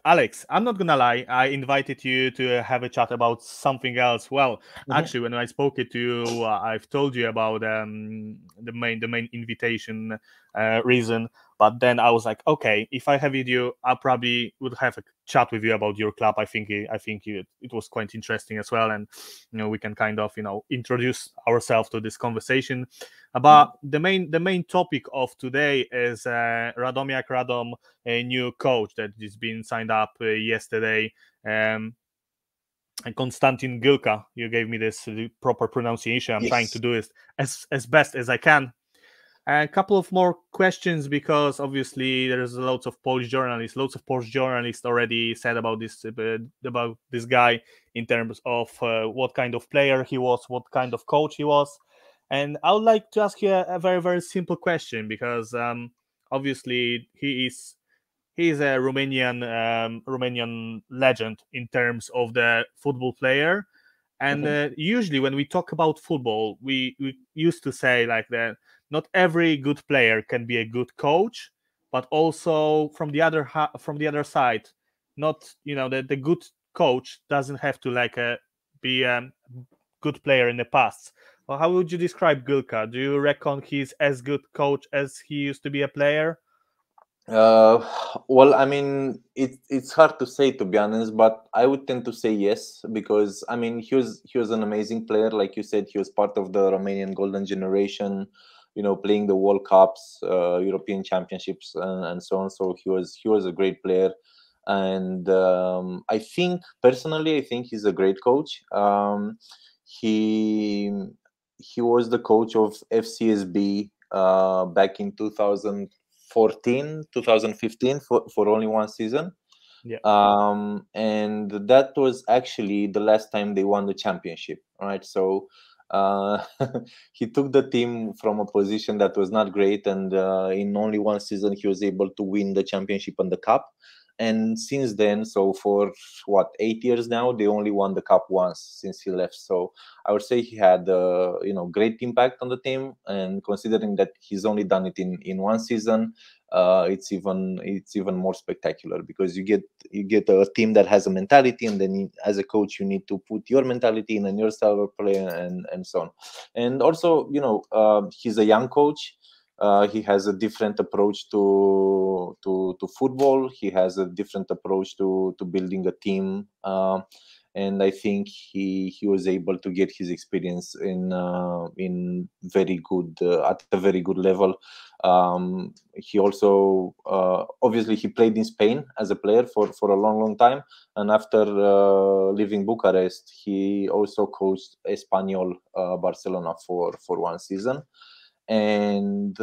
Alex, I'm not gonna lie. I invited you to have a chat about something else. Well, Mhm. actually, when I spoke it to you, I've told you about the main invitation reason. But then I was like, okay, if I have you, I probably would have a chat with you about your club. I think it was quite interesting as well, and we can kind of introduce ourselves to this conversation. But the main topic of today is Radomiak Radom, a new coach that is being signed up yesterday. Um, and Constantin Gâlcă, you gave me this proper pronunciation. I'm trying to Yes. do it as best as I can. A couple of more questions because obviously there's lots of Polish journalists. Lots of Polish journalists already said about this guy in terms of what kind of player he was, what kind of coach he was, and I would like to ask you a very very simple question because obviously he is a Romanian legend in terms of the football player. And Mhm. usually, when we talk about football, we used to say like that not every good player can be a good coach, but also from the other side, not the good coach doesn't have to be a good player in the past. Well, how would you describe Gulka? Do you reckon he's as good coach as he used to be a player? Uh, well, I mean, it's hard to say, to be honest, but I would tend to say yes, because I mean he was an amazing player. Like you said, he was part of the Romanian golden generation, playing the World Cups, European Championships, and so on. So he was a great player, and I think he's a great coach. He was the coach of FCSB back in 2014, 2015, for only one season. Yeah. And that was actually the last time they won the championship, right? So uh, he took the team from a position that was not great, and in only one season he was able to win the championship and the cup. And since then, so for what, 8 years now, they only won the cup once since he left. So I would say he had great impact on the team, and considering that he's only done it in one season, it's even more spectacular, because you get a team that has a mentality, and then as a coach you need to put your mentality in and your style of play, and so on. And also, he's a young coach. He has a different approach to football. He has a different approach to building a team. And I think he was able to get his experience in very good at a very good level. He also obviously he played in Spain as a player for a long time, and after leaving Bucharest, he also coached Espanyol Barcelona for one season. And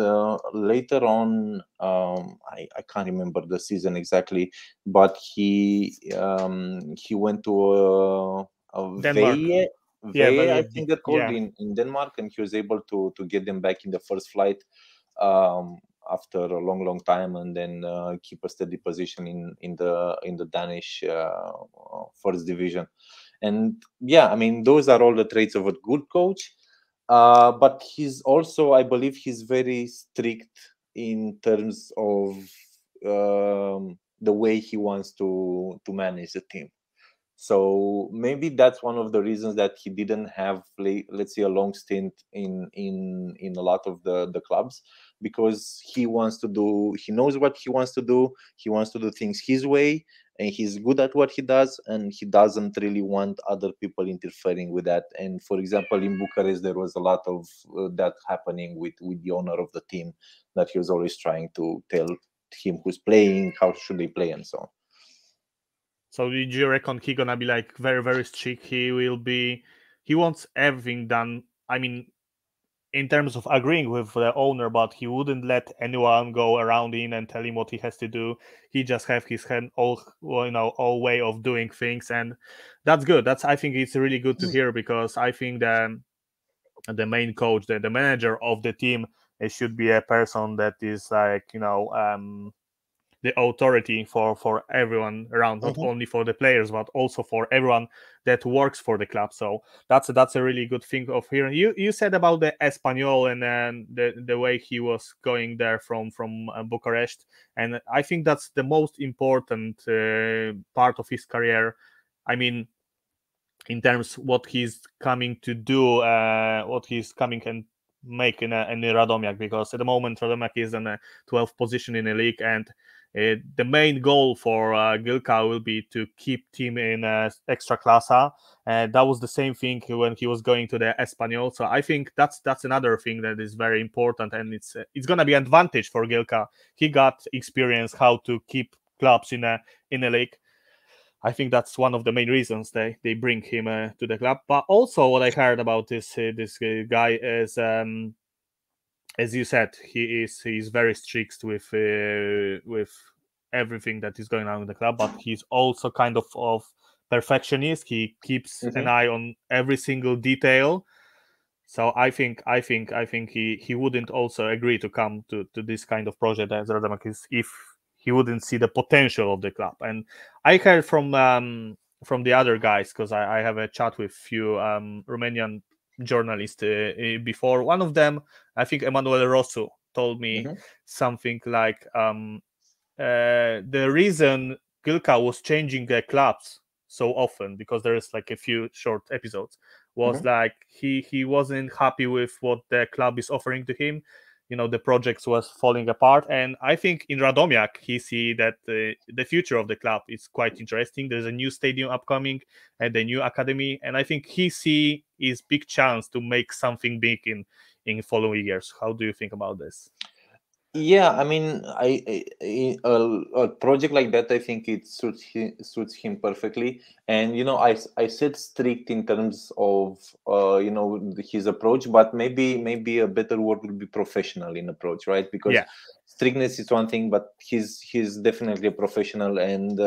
later on, I can't remember the season exactly, but he went to Denmark. Yeah, Veje, I very think they're called yeah. in Denmark, and he was able to get them back in the first flight um, after a long time, and then keep a steady position in the Danish first division. And yeah, I mean, those are all the traits of a good coach. But he's also, I believe, he's very strict in terms of the way he wants to manage the team. So maybe that's one of the reasons that he didn't have, let's say, a long stint in a lot of the clubs, because he knows what he wants to do. He wants to do things his way, and he's good at what he does, and he doesn't really want other people interfering with that. And for example, in Bucharest, there was a lot of that happening with the owner of the team, that he was always trying to tell him who's playing, how should they play, and so on. So did you reckon he gonna be like very very strict? He wants everything done. I mean, in terms of agreeing with the owner, but he wouldn't let anyone go around in and tell him what he has to do. He just have his hand all way of doing things, and that's good. I think it's really good to hear because I think the main coach, the manager of the team, it should be a person that is like the authority for everyone around, not only for the players but also for everyone that works for the club. So that's a really good thing of hearing. You said about the Espanyol and then the way he was going there from Bucharest, and I think that's the most important part of his career. I mean, in terms what he's coming to do, what he's coming and make in Radomiak, because at the moment Radomiak is in a 12th position in the league, and the main goal for Gâlcă will be to keep team in Ekstraklasa. That was the same thing when he was going to the Espanyol. So I think that's another thing that is very important, and it's gonna be an advantage for Gâlcă. He got experience how to keep clubs in a league. I think that's one of the main reasons they bring him to the club. But also, what I heard about this guy is, as you said, he's very strict with everything that is going on in the club. But he's also kind of perfectionist. He keeps an eye on every single detail. So I think he wouldn't also agree to come to this kind of project as Radomiak is if he wouldn't see the potential of the club. And I heard from the other guys, because I have a chat with few Romanian journalists before. One of them, I think Emanuel Rosu, told me something like the reason Gâlcă was changing the clubs so often, because there is like a few short episodes, was like he wasn't happy with what the club is offering to him. The projects was falling apart, and I think in Radomiak he see that the future of the club is quite interesting. There's a new stadium upcoming and a new academy, and I think he see his big chance to make something big in following years. How do you think about this? Yeah, I mean, a project like that, I think it suits him perfectly. And I said strict in terms of his approach, but maybe a better word would be professional in approach, right? Because strictness is one thing, but he's definitely a professional, and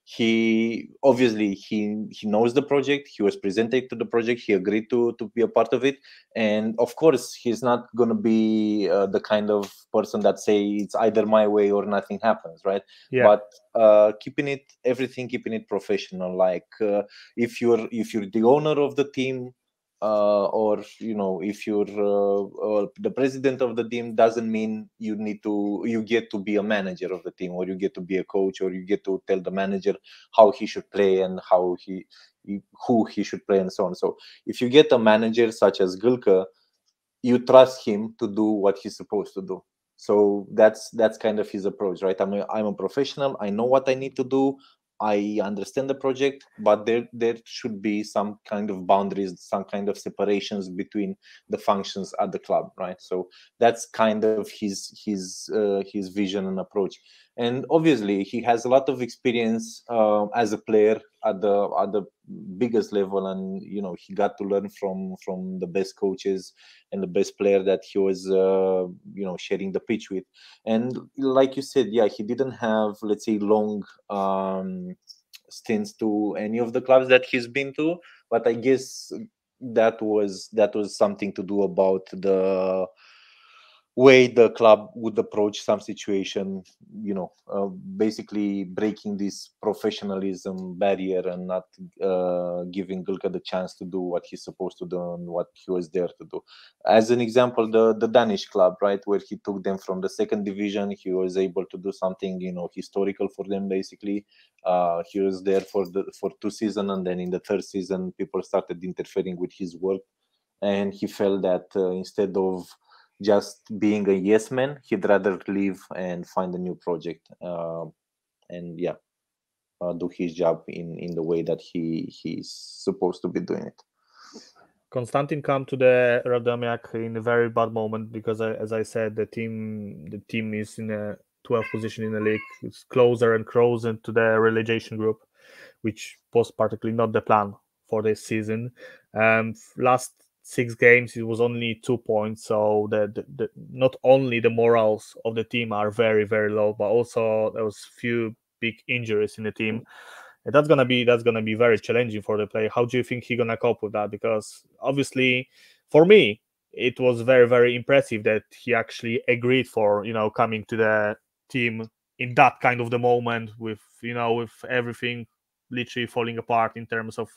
he obviously he knows the project. He was presented to the project. He agreed to be a part of it, and of course he's not going to be the kind of person that say it's either my way or nothing happens, right? But keeping it professional. Like if you're the owner of the team, or if you're the president of the team, doesn't mean you get to be a manager of the team, or you get to be a coach, or you get to tell the manager how he should play and who he should play, and so on. So if you get a manager such as Gâlcă, you trust him to do what he's supposed to do. So that's kind of his approach, right? I'm a professional. I know what I need to do. I understand the project, but there should be some kind of boundaries, some kind of separations between the functions at the club, right? So that's kind of his vision and approach. And obviously, he has a lot of experience as a player at the biggest level, and he got to learn from the best coaches and the best player that he was sharing the pitch with. And like you said, he didn't have, let's say, long stints to any of the clubs that he's been to, but I guess that was something to do about the way the club would approach some situation, basically breaking this professionalism barrier and not giving Gâlcă the chance to do what he's supposed to do and what he was there to do. As an example, the Danish club, right, where he took them from the second division, he was able to do something, historical for them. Basically, he was there for 2 seasons, and then in the 3rd season, people started interfering with his work, and he felt that instead of just being a yes man, he'd rather leave and find a new project, and do his job in the way that he's supposed to be doing it. Constantin come to the Radomiak in a very bad moment, because as I said, the team is in a 12th position in the league. It's closer and closer to the relegation group, which was particularly not the plan for this season. Last 6 games, it was only 2 points. So the not only the morals of the team are very, very low, but also there was few big injuries in the team. And that's gonna be very challenging for the player. How do you think he's gonna cope with that? Because obviously, for me, it was very, very impressive that he actually agreed for coming to the team in that kind of the moment with with everything literally falling apart in terms of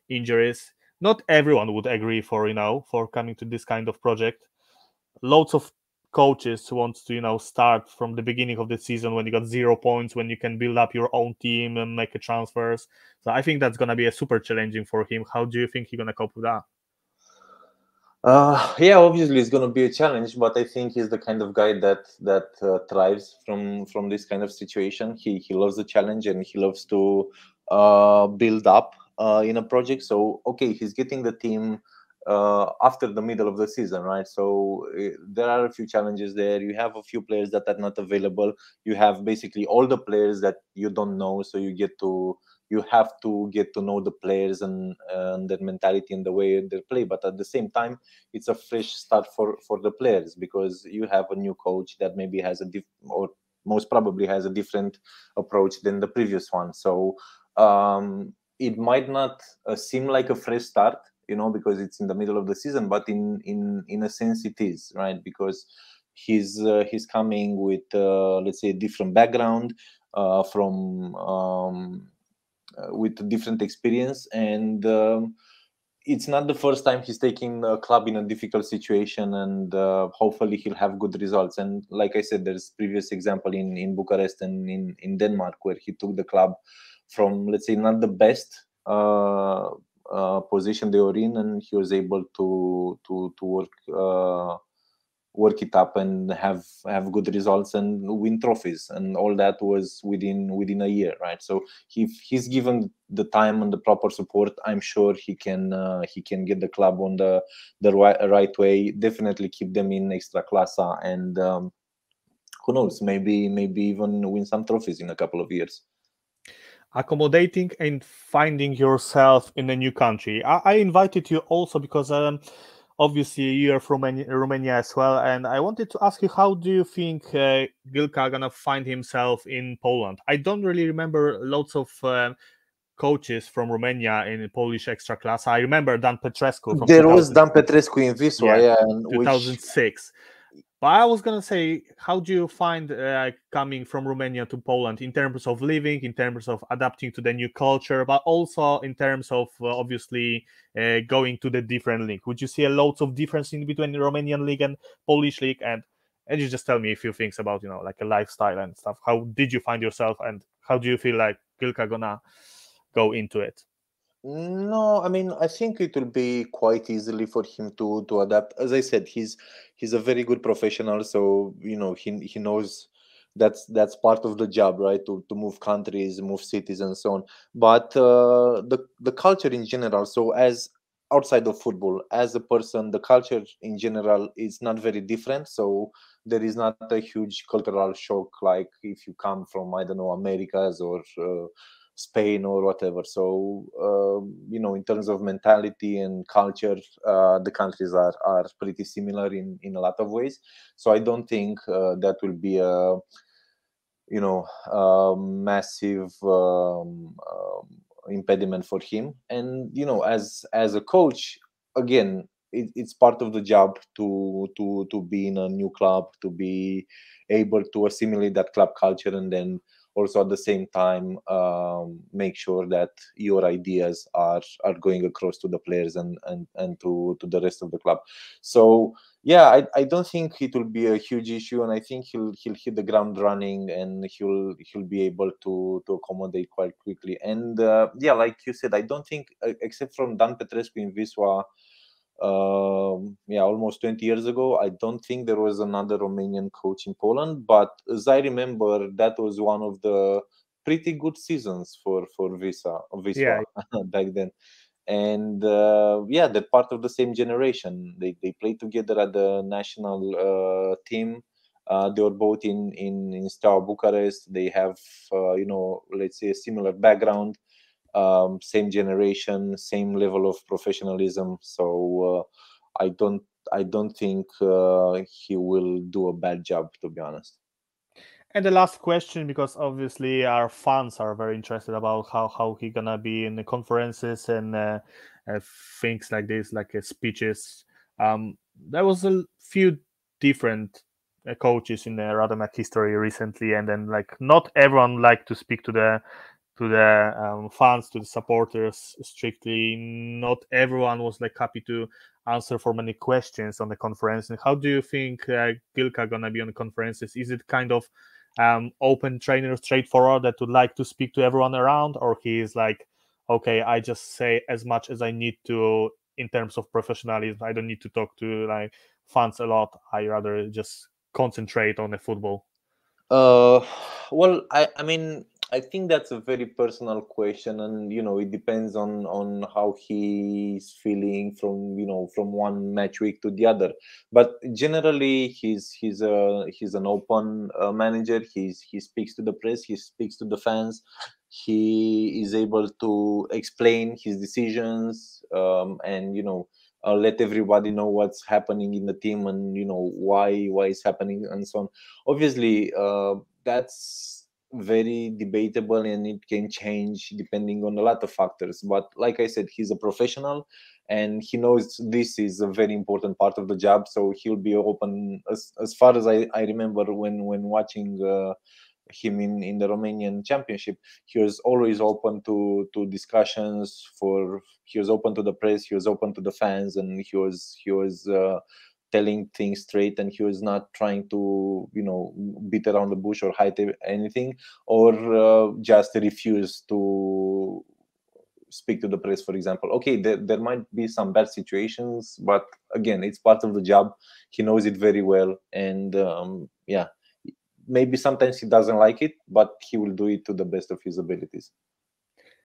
injuries. Not everyone would agree for coming to this kind of project. Lots of coaches want to start from the beginning of the season when you got 0 points, when you can build up your own team and make a transfers. So I think that's gonna be a super challenging for him. How do you think he's gonna cope with that? Yeah, obviously it's going to be a challenge, but I think he's the kind of guy that thrives from this kind of situation. He loves the challenge and he loves to build up in a project. So okay, he's getting the team after the middle of the season, right? So there are a few challenges there. You have a few players that are not available. You have basically all the players that you don't know, so you have to get to know the players and their mentality and the way they play. But at the same time, it's a fresh start for the players, because you have a new coach that maybe has or most probably has a different approach than the previous one. So it might not seem like a fresh start, because it's in the middle of the season, but in a sense it is, right? Because he's coming with let's say a different background, from with a different experience, and it's not the first time he's taking a club in a difficult situation, and hopefully he'll have good results. And like I said, there's previous example in Bucharest and in Denmark, where he took the club from, let's say, not the best position they were in, and he was able to work it up and have good results and win trophies, and all that was within a year, right? So if he's given the time and the proper support, I'm sure he can get the club on the right way, definitely keep them in Extraclasa, and who knows, maybe even win some trophies in a couple of years. Accommodating and finding yourself in a new country. I invited you also because obviously you are from Romania as well, and I wanted to ask you, how do you think Gâlcă gonna find himself in Poland? I don't really remember lots of coaches from Romania in Polish Ekstraklasa. I remember Dan Petrescu from there was Dan Petrescu in Wisła, yeah, in 2006. But I was gonna say, how do you find coming from Romania to Poland in terms of living, in terms of adapting to the new culture, but also in terms of obviously going to the different league? Would you see a lot of difference in between the Romanian league and Polish league? And you just tell me a few things about like a lifestyle and stuff. How did you find yourself, and how do you feel like Gâlcă gonna go into it? No, I mean, I think it will be quite easily for him to adapt. As I said, he's a very good professional, so he knows that's part of the job, right? To move countries, move cities, and so on. But the culture in general, so as outside of football, as a person, the culture in general is not very different. So there is not a huge cultural shock like if you come from, I don't know, Americas or Spain or whatever. So in terms of mentality and culture, the countries are pretty similar in a lot of ways. So I don't think that will be a massive impediment for him. And as a coach, again, it's part of the job to be in a new club, to be able to assimilate that club culture, and then also at the same time make sure that your ideas are going across to the players and to the rest of the club. So yeah, I don't think it will be a huge issue, and I think he'll hit the ground running, and he'll be able to accommodate quite quickly. And yeah, like you said, I don't think, except from Dan Petrescu in Wisła, almost 20 years ago, I don't think there was another Romanian coach in Poland. But as I remember, that was one of the pretty good seasons for Wisła back then. And they're part of the same generation. They played together at the national team. They were both in Steaua Bucharest. They have let's say a similar background. Same generation, same level of professionalism. So I don't think he will do a bad job, to be honest. And the last question, because obviously our fans are very interested about how he gonna be in the conferences and things like this, like speeches. There was a few different coaches in the Radomiak history recently, and then like not everyone liked to speak to the fans, to the supporters strictly. Not everyone was like happy to answer for many questions on the conference. And how do you think Gâlcă gonna be on the conferences? Is it kind of open trainer, straightforward, that would like to speak to everyone around, or he is like, okay, I just say as much as I need to in terms of professionalism. I don't need to talk to like fans a lot. I rather just concentrate on the football. Well, I mean, I think that's a very personal question, and it depends on how he's feeling from one match week to the other. But generally, he's an open manager. He speaks to the press. He speaks to the fans. He is able to explain his decisions, and let everybody know what's happening in the team, and why it's happening, and so on. Obviously, that's very debatable, and it can change depending on a lot of factors. But like I said, he's a professional, and he knows this is a very important part of the job. So he'll be open, as far as I remember when watching him in the Romanian championship. He was always open to discussions. He was open to the press. He was open to the fans, and he was telling things straight, and he was not trying to beat around the bush or hide anything, or just refuse to speak to the press, for example. Okay, there might be some bad situations, but again, it's part of the job. He knows it very well, and maybe sometimes he doesn't like it, but he will do it to the best of his abilities.